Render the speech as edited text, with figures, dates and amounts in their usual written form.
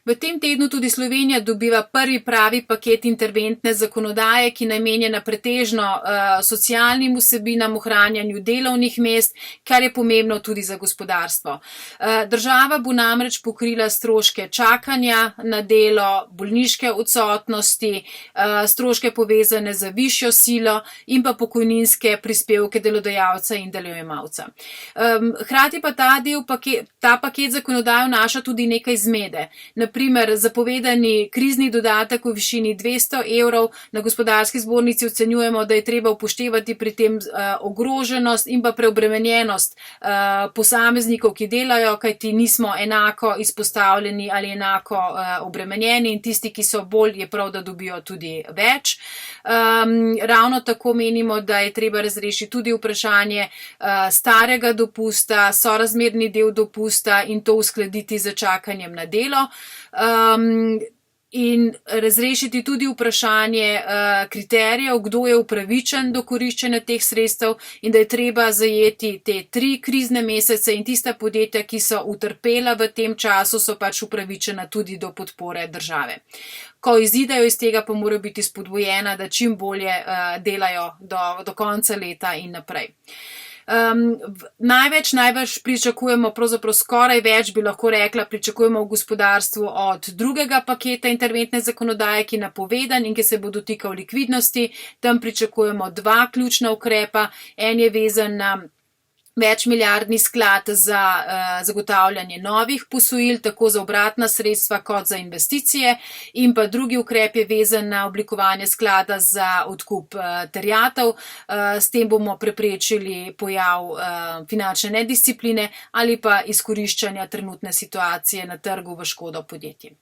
V tem tednu tudi Slovenija dobiva prvi pravi paket interventne zakonodaje, ki je namenjena pretežno socialnim vsebinam, ohranjanju delovnih mest, kar je pomembno tudi za gospodarstvo. Država bo namreč pokrila stroške čakanja na delo, bolniške odsotnosti, stroške povezane z višjo silo in pa pokojninske prispevke delodajalca in delojemalca. Hkrati pa ta paket zakonodaje vnaša tudi nekaj zmede. Naprimer, zapovedani krizni dodatek v višini 200 evrov, na Gospodarski zbornici ocenjujemo, da je treba upoštevati pri tem ogroženost in pa preobremenjenost posameznikov, ki delajo, kajti nismo enako izpostavljeni ali enako obremenjeni in tisti, ki so bolj, je prav, da dobijo tudi več. Ravno tako menimo, da je treba razrešiti tudi vprašanje starega dopusta, sorazmerni del dopusta in to uskladiti z čakanjem na delo. In razrešiti tudi vprašanje kriterijev, kdo je upravičen do koriščenja teh sredstev in da je treba zajeti te 3 krizne mesece in tista podjetja, ki so utrpela v tem času, so pač upravičena tudi do podpore države. Ko izidejo iz tega, pa morajo biti spodbujena, da čim bolje delajo do konca leta in naprej. Največ pričakujemo, pravzaprav skoraj več bi lahko rekla, pričakujemo v gospodarstvu od drugega paketa interventne zakonodaje, ki je napovedan in ki se bo dotikal likvidnosti. Tam pričakujemo 2 ključna ukrepa. En je vezan na večmilijardni sklad za zagotavljanje novih posojil, tako za obratna sredstva kot za investicije, in pa drugi ukrep je vezan na oblikovanje sklada za odkup terjatev. S tem bomo preprečili pojav finančne nediscipline ali pa izkoriščanja trenutne situacije na trgu v škodo podjetij.